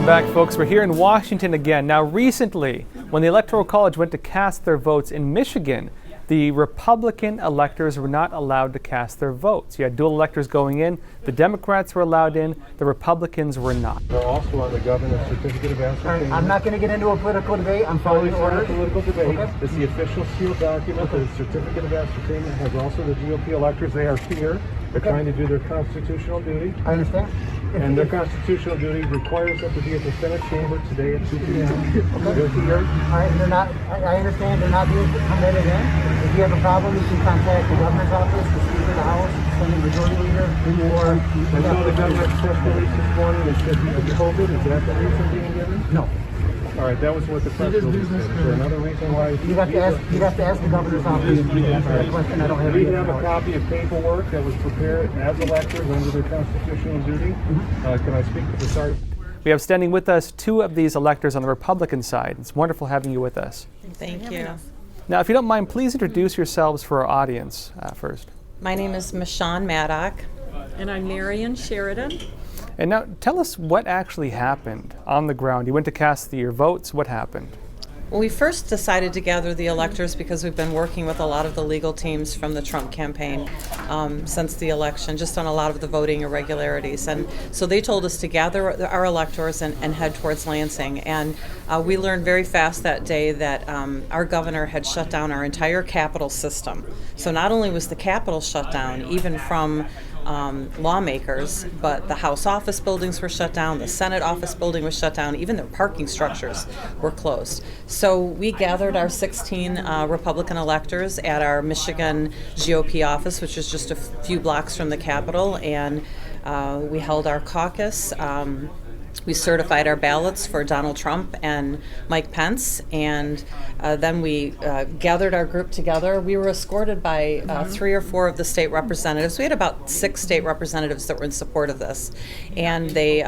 Welcome back, folks. We're here in Washington again. Now, recently, when the Electoral College went to cast their votes in Michigan, the Republican electors were not allowed to cast their votes. You had dual electors going in. The Democrats were allowed in. The Republicans were not. They're also on the governor's certificate of ascertainment. I'm not going to get into a political debate. I'm following the order. Political debate. Okay. It's the official sealed document. The certificate of ascertainment has also the GOP electors. They are here. They're trying to do their constitutional duty. I understand. And their constitutional duty requires them to be at the Senate chamber today at 2 p.m. They're here. All right, they're not. I understand they're not being permitted in. If you have a problem, you can contact the governor's office, the Speaker of the House, Senate Majority Leader, or I saw the governor's press release this morning that said he had COVID. Is that the reason being given? no. All right, that was what the press release said. Is there another reason why? You'd have to ask the governor's office to answer that question. I don't have. We have a copy of paperwork that was prepared as electors under their constitutional duty. Can I speak to the sergeant? We have standing with us two of these electors on the Republican side. It's wonderful having you with us. Thank you. Now, if you don't mind, please introduce yourselves for our audience first. My name is Michonne Maddock. And I'm Marion Sheridan. And now, tell us what actually happened on the ground. You went to cast your votes. What happened? Well, we first decided to gather the electors because we've been working with a lot of the legal teams from the Trump campaign since the election, just on a lot of the voting irregularities. And so they told us to gather our electors and head towards Lansing. And we learned very fast that day that our governor had shut down our entire Capitol system. So not only was the Capitol shut down, even from lawmakers, but the House office buildings were shut down, the Senate office building was shut down, even their parking structures were closed. So we gathered our 16 Republican electors at our Michigan GOP office, which is just a few blocks from the Capitol, and we held our caucus. We certified our ballots for Donald Trump and Mike Pence, and then we gathered our group together. We were escorted by 3 or 4 of the state representatives. We had about 6 state representatives that were in support of this, and they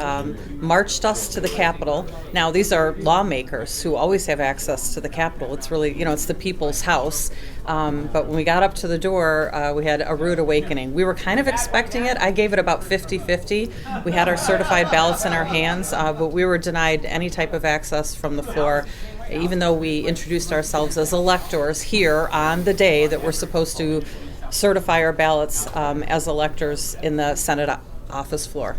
marched us to the Capitol. Now, these are lawmakers who always have access to the Capitol. It's really, it's the people's house. But when we got up to the door, we had a rude awakening. We were kind of expecting it. I gave it about 50-50. We had our certified ballots in our hands, but we were denied any type of access from the floor, even though we introduced ourselves as electors here on the day that we're supposed to certify our ballots as electors in the Senate office floor.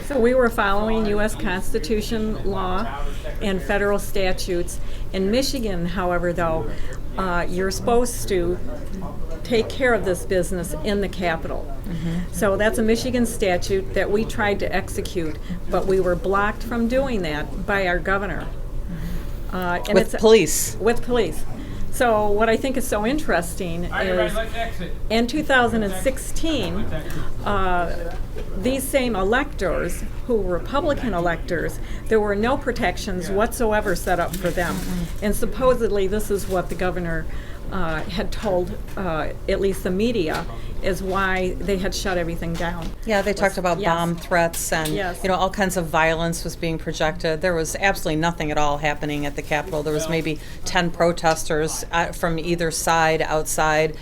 So we were following U.S. Constitution law and federal statutes. In Michigan, however, though, you're supposed to take care of this business in the Capitol. So that's a Michigan statute that we tried to execute, but we were blocked from doing that by our governor. And With police. With police. So what I think is so interesting is in 2016, these same electors, who were Republican electors, there were no protections whatsoever set up for them. And supposedly this is what the governor had told, at least the media, is why they had shut everything down. Yeah, they talked about bomb threats and Yes. all kinds of violence was being projected. There was absolutely nothing at all happening at the Capitol. There was maybe 10 protesters from either side outside.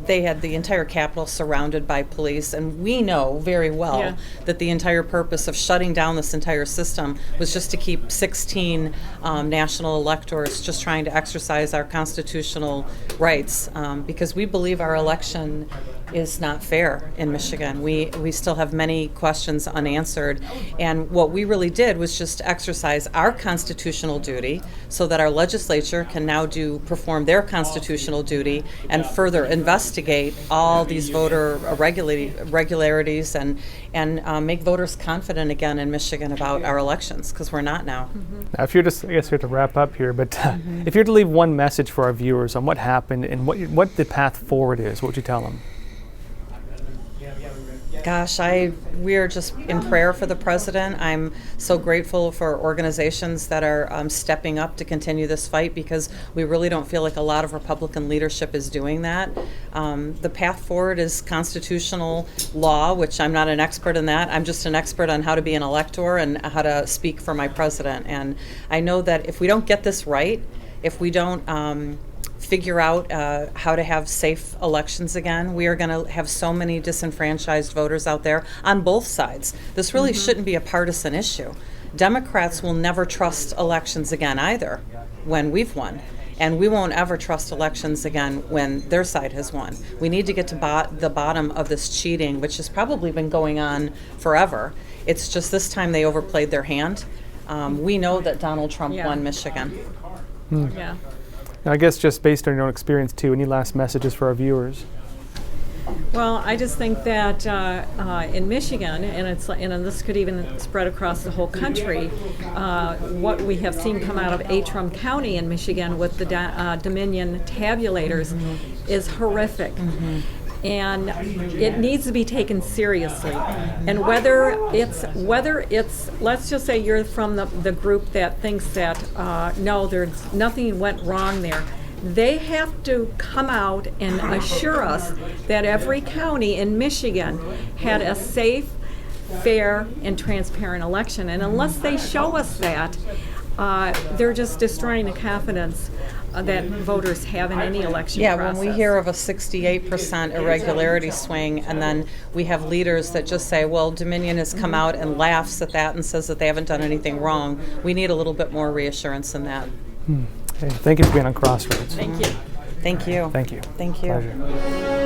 They had the entire Capitol surrounded by police, and we know very well that the entire purpose of shutting down this entire system was just to keep 16 national electors just trying to exercise our constitutional rights, because we believe our election is not fair in Michigan. We still have many questions unanswered, and what we really did was just exercise our constitutional duty so that our legislature can now perform their constitutional duty and further investigate all these voter irregularities and make voters confident again in Michigan about our elections, because we're not now. Now, if you're just, I guess we have to wrap up here, but if you're to leave one message for our viewers on what happened and what the path forward is, what would you tell them? Gosh, we are just in prayer for the president. I'm so grateful for organizations that are stepping up to continue this fight, because we really don't feel like a lot of Republican leadership is doing that. The path forward is constitutional law, which I'm not an expert in that. I'm just an expert on how to be an elector and how to speak for my president. And I know that if we don't get this right, if we don't figure out how to have safe elections again, we are going to have so many disenfranchised voters out there on both sides. This really shouldn't be a partisan issue. Democrats will never trust elections again either when we've won. And we won't ever trust elections again when their side has won. We need to get to the bottom of this cheating, which has probably been going on forever. It's just this time they overplayed their hand. We know that Donald Trump won Michigan. Yeah. Now, I guess just based on your own experience too, any last messages for our viewers? Well, I just think that in Michigan, and this could even spread across the whole country, what we have seen come out of Antrim County in Michigan with the Dominion tabulators is horrific. And it needs to be taken seriously. And whether it's let's just say you're from the group that thinks that no, there's nothing went wrong there. They have to come out and assure us that every county in Michigan had a safe, fair, and transparent election. And unless they show us that, they're just destroying the confidence that voters have in any election process. When we hear of a 68% irregularity swing, and then we have leaders that just say, well, Dominion has come out and laughs at that and says that they haven't done anything wrong, we need a little bit more reassurance than that. Hey, thank you for being on Crossroads. Thank you. Thank you. Thank you. Thank you. Pleasure.